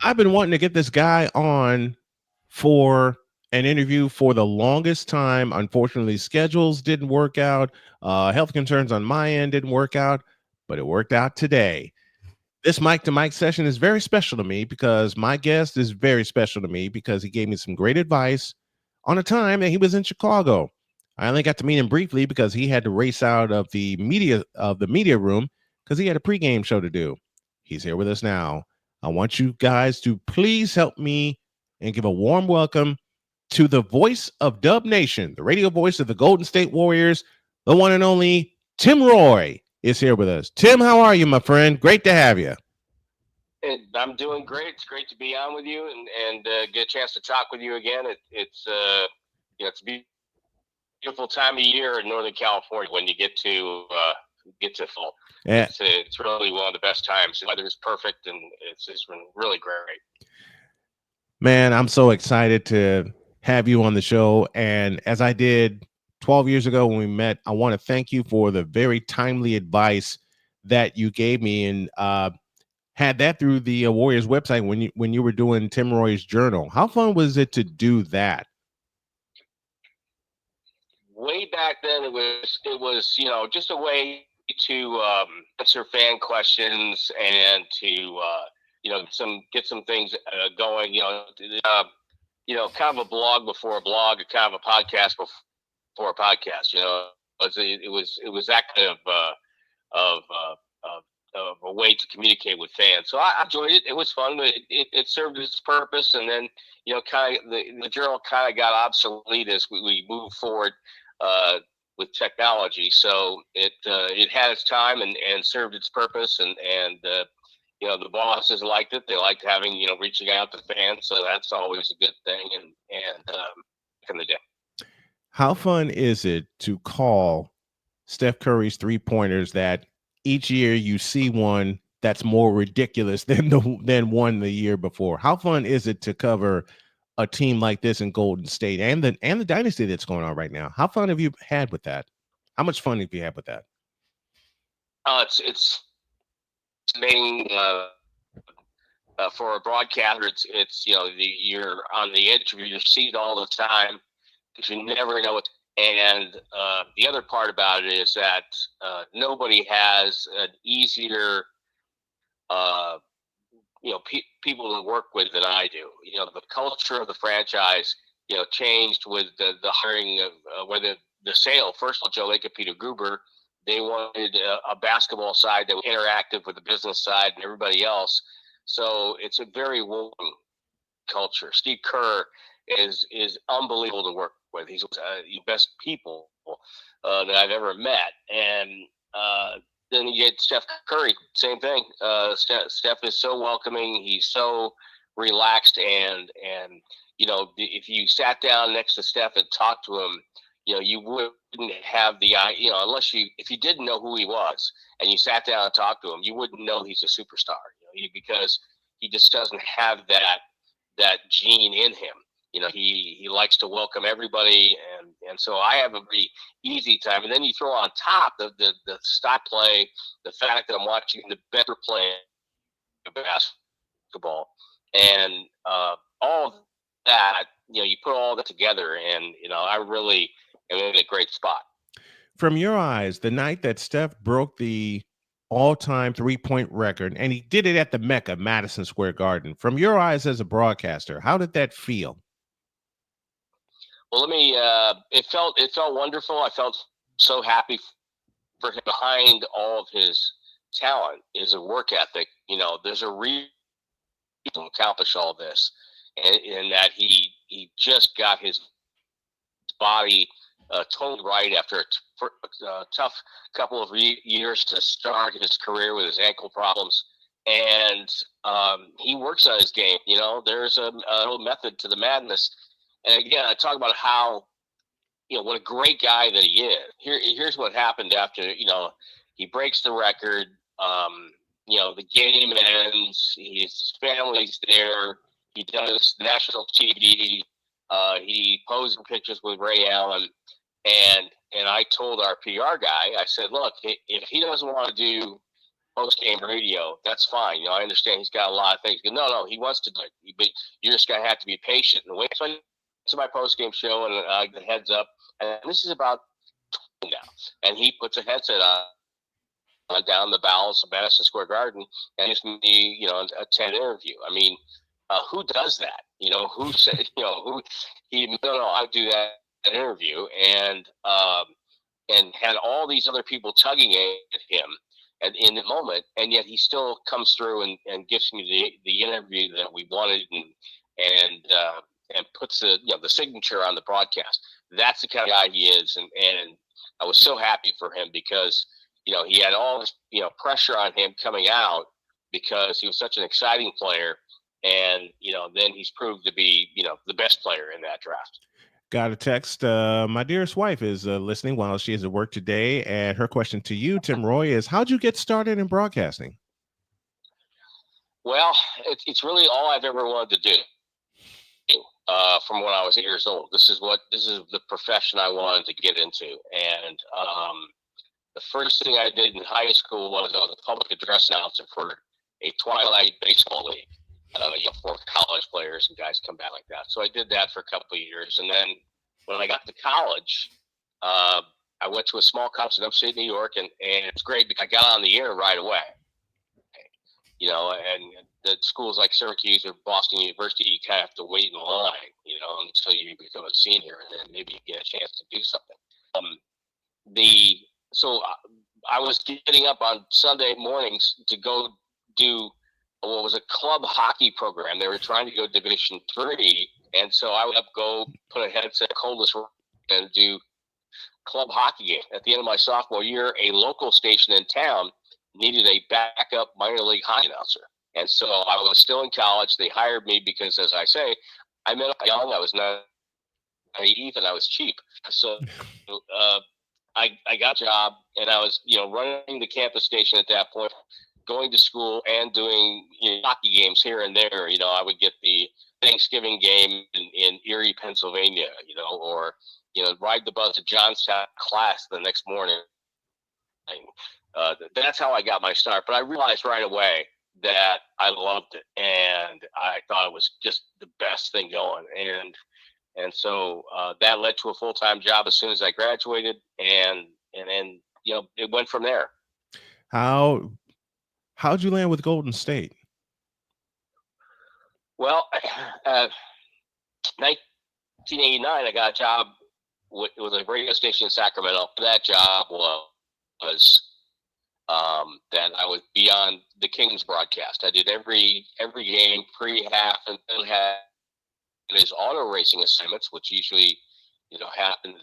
I've been wanting to get this guy on for an interview for the longest time. Unfortunately, schedules didn't work out. Health concerns on my end didn't work out, but it worked out today. This mic to mic session is very special to me because my guest is very special to me because he gave me some great advice on a time that he was in Chicago. I only got to meet him briefly because he had to race out of the media room because he had a pregame show to do. He's here with us now. I want you guys to please help me and give a warm welcome to the voice of Dub Nation, the radio voice of the Golden State Warriors, the one and only Tim Roye is here with us. Tim, how are you, my friend? Great to have you. I'm doing great. It's great to be on with you and get a chance to talk with you again. It's it's a beautiful time of year in Northern California when you get to fall. Yeah. It's really one of the best times. The weather is perfect and it's been really great. Man, I'm so excited to have you on the show. And as I did 12 years ago when we met, I want to thank you for the very timely advice that you gave me, and had that through the Warriors website when you were doing Tim Roy's journal. How fun was it to do that? Way back then, it was just a way to answer fan questions and to get some things going. Kind of a blog before a blog, kind of a podcast before a podcast. It was that kind of a way to communicate with fans. So I enjoyed it. It was fun. It served its purpose, and then kind of the journal kind of got obsolete as we moved forward with technology. So it had its time and served its purpose, and the bosses liked it. They liked having reaching out to fans. So that's always a good thing. And back in the day. How fun is it to call Steph Curry's three-pointers that each year you see one that's more ridiculous than one the year before? How fun is it to cover a team like this in Golden State and the dynasty that's going on right now? How fun have you had with that? How much fun have you had with that? It's main for a broadcaster. It's you're on the edge of your seat all the time because you never know what. And the other part about it is that nobody has an easier people to work with than I do. The culture of the franchise changed with the hiring of whether the sale. First of all, Joe Lake and Peter Gruber, they wanted a basketball side that was interactive with the business side and everybody else. So it's a very warm culture. Steve Kerr is unbelievable to work with. He's the best people that I've ever met. And then you get Steph Curry, same thing. Steph is so welcoming. He's so relaxed, and if you sat down next to Steph and talked to him, you wouldn't have unless if you didn't know who he was and you sat down and talked to him, you wouldn't know he's a superstar. Because he just doesn't have that gene in him. He likes to welcome everybody, and so I have a very easy time. And then you throw on top the stop play, the fact that I'm watching the better play basketball, and all of that. You put all that together, and I really am in a great spot. From your eyes, the night that Steph broke the all-time three-point record, and he did it at the Mecca, Madison Square Garden. From your eyes as a broadcaster, how did that feel? Well, it felt wonderful. I felt so happy for him. Behind all of his talent is a work ethic. There's a reason to accomplish all this, and that he just got his body toned right after a tough couple of years to start his career with his ankle problems. And he works on his game. There's a little method to the madness. And again, I talk about how what a great guy that he is. Here's what happened after, he breaks the record. The game ends. His family's there. He does national TV. He posing pictures with Ray Allen, and I told our PR guy, I said, look, if he doesn't want to do post game radio, that's fine. I understand he's got a lot of things. No, he wants to do it, but you're just gonna have to be patient and wait. So I to my post game show and the heads up, and this is about now, and he puts a headset on down the bowels of Madison Square Garden and gives me, a 10 interview. I mean, who does that? Who said, who he? No, I do that interview, and had all these other people tugging at him in the moment, and yet he still comes through and gives me the interview that we wanted, and puts the signature on the broadcast. That's the kind of guy he is, and I was so happy for him because he had all this pressure on him coming out because he was such an exciting player, and then he's proved to be the best player in that draft. Got a text. My dearest wife is listening while she is at work today, and her question to you, Tim Roye, is how'd you get started in broadcasting? Well, it's really all I've ever wanted to do. From when I was 8 years old, this is the profession I wanted to get into, and the first thing I did in high school was I was a public address announcer for a Twilight baseball league. For college players and guys come back like that. So I did that for a couple of years, and then when I got to college, I went to a small college in upstate New York, and it's great because I got on the air right away. And the schools like Syracuse or Boston University, you kind of have to wait in line, until you become a senior, and then maybe you get a chance to do something. So I was getting up on Sunday mornings to go do what was a club hockey program. They were trying to go Division III, and so I would go put a headset, coldest, and do club hockey game. At the end of my sophomore year, a local station in town needed a backup minor league hockey announcer, and so I was still in college. They hired me because, as I say, I met up young. I was not naive, and I was cheap. So I got a job, and I was running the campus station at that point, going to school and doing hockey games here and there. I would get the Thanksgiving game in Erie, Pennsylvania, or ride the bus to Johnstown class the next morning. That's how I got my start. But I realized right away that I loved it, and I thought it was just the best thing going. And so that led to a full-time job as soon as I graduated, and then it went from there. How'd you land with Golden State? Well, 1989, I got a job with a radio station in Sacramento. That job was that I would be on the Kings broadcast. I did every game, pre, half, and then had his auto racing assignments, which usually happen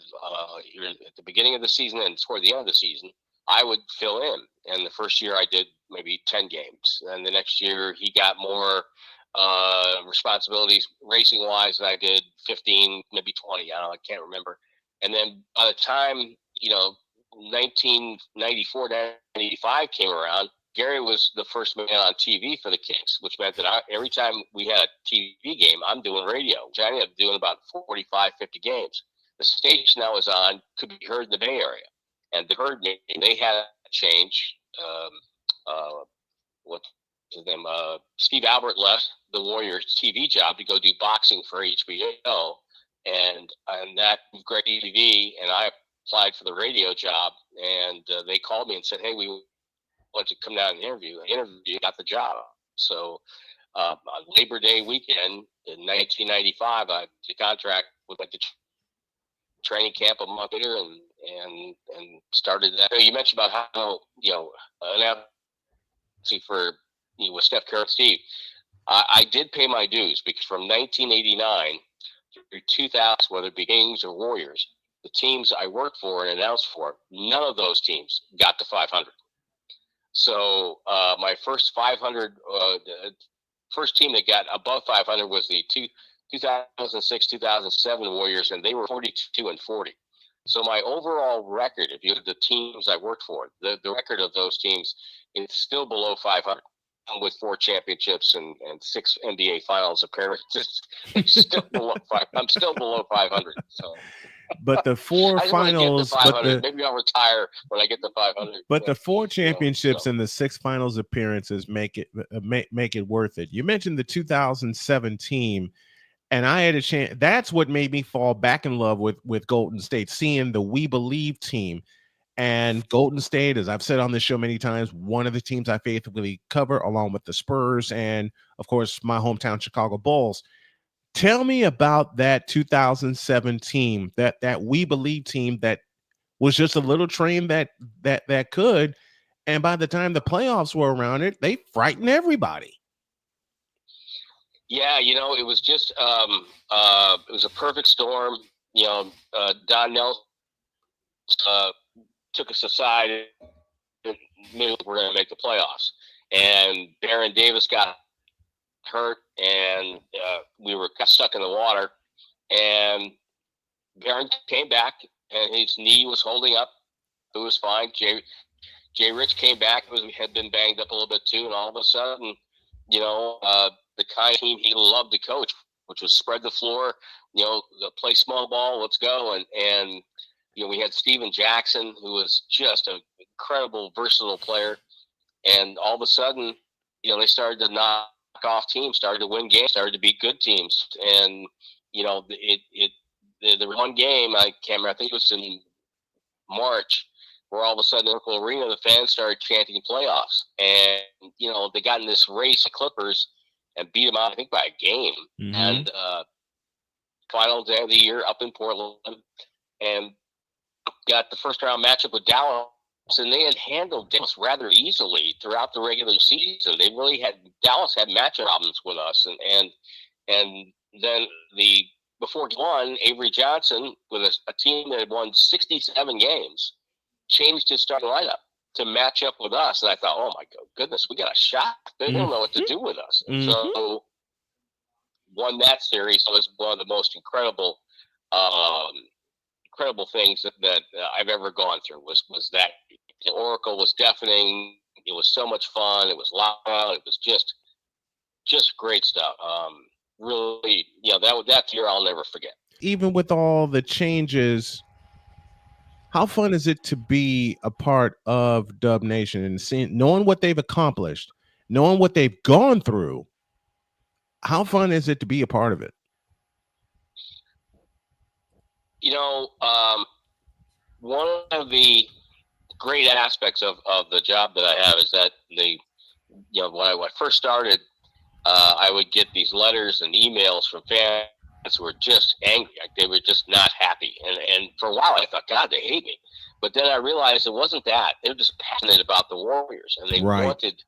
here at the beginning of the season and toward the end of the season. I would fill in. And the first year I did maybe 10 games. And the next year he got more responsibilities racing wise, and I did 15, maybe 20. I can't remember. And then by the time, 1994, 95 came around, Gary was the first man on TV for the Kings, which meant that every time we had a TV game, I'm doing radio, which I ended up doing about 45, 50 games. The station I was on could be heard in the Bay Area. And they heard me, and they had a change. What's his name? Steve Albert left the Warriors TV job to go do boxing for HBO, and that was great TV. And I applied for the radio job, and they called me and said, "Hey, we want to come down and interview." I interviewed, got the job. So on Labor Day weekend in 1995, I did a contract with the training camp a month later, and started that. You mentioned about how for with Steph Curry and Steve, I did pay my dues because from 1989 through 2000, whether it be Kings or Warriors, the teams I worked for and announced for, none of those teams got to 500. So my first 500, first team that got above 500 was the 2006-2007 Warriors, and they were 42-40. So my overall record, if you look at the teams I worked for, the record of those teams, it's still below 500 with 4 championships and 6 NBA Finals appearances. It's still below 5. I'm still below 500. So But the 4 I just want to get to finals, 500. Maybe I'll retire when I get to 500. but the 4 championships So. and the 6 finals appearances make it worth it. You mentioned the 2007 team, and I had a chance. That's what made me fall back in love with Golden State, seeing the We Believe team. And Golden State, as I've said on this show many times, one of the teams I faithfully cover, along with the Spurs and, of course, my hometown Chicago Bulls. Tell me about that 2007 team, that We Believe team that was just a little train that could. And by the time the playoffs were around they frightened everybody. Yeah, it was just it was a perfect storm. Don Nelson took us aside and knew we're going to make the playoffs. And Baron Davis got hurt, and we got stuck in the water. And Baron came back, and his knee was holding up. It was fine. Jay Rich came back. Had been banged up a little bit too, and all of a sudden, the kind of team he loved to coach, which was spread the floor, play small ball, let's go. And we had Steven Jackson, who was just an incredible, versatile player. And all of a sudden, they started to knock off teams, started to win games, started to beat good teams. And, the one game, I can't remember, I think it was in March, where all of a sudden in the arena, the fans started chanting playoffs. And, they got in this race, the Clippers, and beat them out, I think, by a game. Mm-hmm. And final day of the year up in Portland, and got the first round matchup with Dallas, and they had handled Dallas rather easily throughout the regular season. They really Dallas had matchup problems with us, and then before one, Avery Johnson, with a team that had won 67 games, changed his starting lineup to match up with us. And I thought, oh my goodness, we got a shot. They don't know what to do with us. And so won that series. So it was one of the most incredible things that I've ever gone through was that. The Oracle was deafening. It was so much fun. It was loud. It was just great stuff. Really, that year I'll never forget. Even with all the changes, how fun is it to be a part of Dub Nation and knowing what they've accomplished, knowing what they've gone through? How fun is it to be a part of it? One of the great aspects of the job that I have is that when I first started, I would get these letters and emails from fans who were just angry. Like they were just not happy. And for a while I thought, God, they hate me. But then I realized it wasn't that. They were just passionate about the Warriors, and they wanted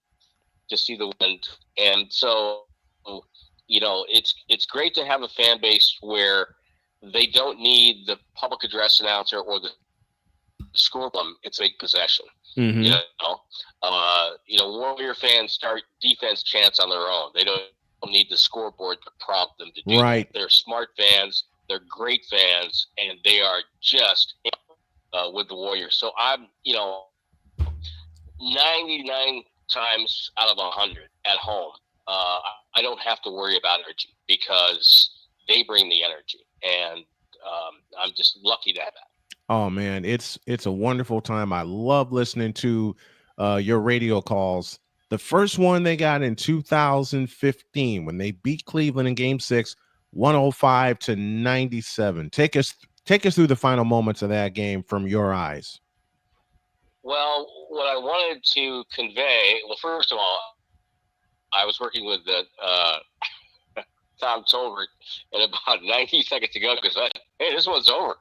to see the win. And so, it's great to have a fan base where they don't need the public address announcer or the score them. It's a possession. Mm-hmm. Warrior fans start defense chants on their own. They don't need the scoreboard to prompt them to do that. They're smart fans. They're great fans, and they are just with the Warriors. So I'm, 99 times out of 100 at home, I don't have to worry about energy because they bring the energy, and I'm just lucky to have that. Oh man, it's a wonderful time. I love listening to your radio calls. The first one they got in 2015 when they beat Cleveland in Game 6, 105-97. Take us through the final moments of that game from your eyes. Well, what I wanted to convey, first of all, I was working with Tom Tolbert, and about 90 seconds ago, because hey, this one's over.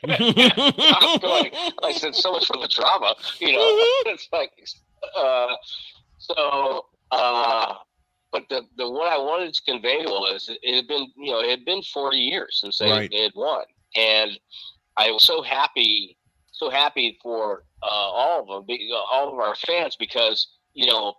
I'm going, I said, so much for the drama, It's like, but the what I wanted to convey was it had been 40 years since they had won, and I was so happy for all of them, all of our fans, because the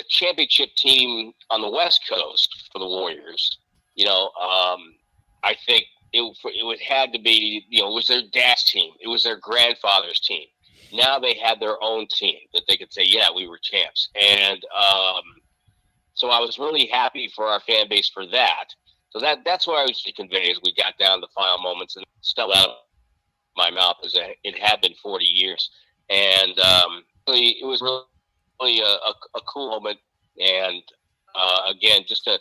championship team on the West Coast for the Warriors, I think it had to be, it was their dad's team. It was their grandfather's team. Now they had their own team that they could say, yeah, we were champs. And so I was really happy for our fan base for that. So that's what I was to convey as we got down to the final moments and stuff out of my mouth as it had been 40 years. And it was really a cool moment. And again, just to,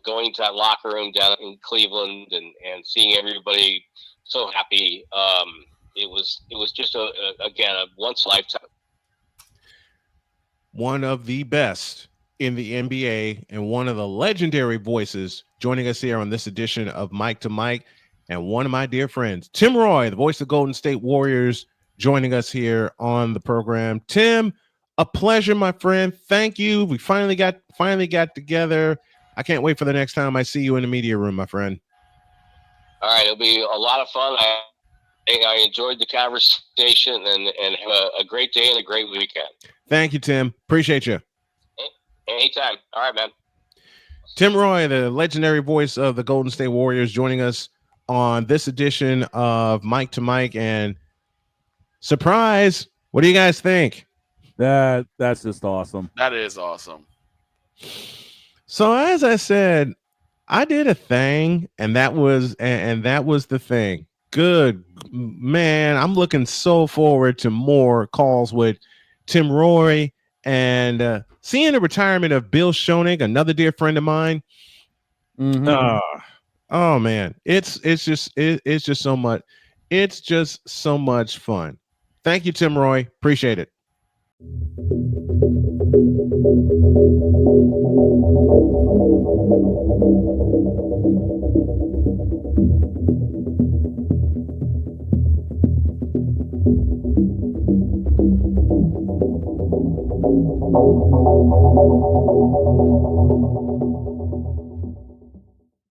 going to that locker room down in Cleveland and seeing everybody so happy. It was just again, a once in a lifetime. One of the best in the NBA and one of the legendary voices joining us here on this edition of Mike to Mike, and one of my dear friends, Tim Roye, the voice of Golden State Warriors, joining us here on the program. Tim, a pleasure, my friend. Thank you. We finally got together. I can't wait for the next time I see you in the media room, my friend. All right, it'll be a lot of fun. I enjoyed the conversation and have a great day and a great weekend. Thank you, Tim. Appreciate you. Anytime. All right, man. Tim Roye, the legendary voice of the Golden State Warriors, joining us on this edition of Mike to Mike. And surprise, what do you guys think? That's just awesome. That is awesome. So as I said, I did a thing, and that was the thing. Good man, I'm looking so forward to more calls with Tim Roye and seeing the retirement of Bill Schoening, another dear friend of mine. Mm-hmm. Oh man, it's just so much. It's just so much fun. Thank you, Tim Roye. Appreciate it.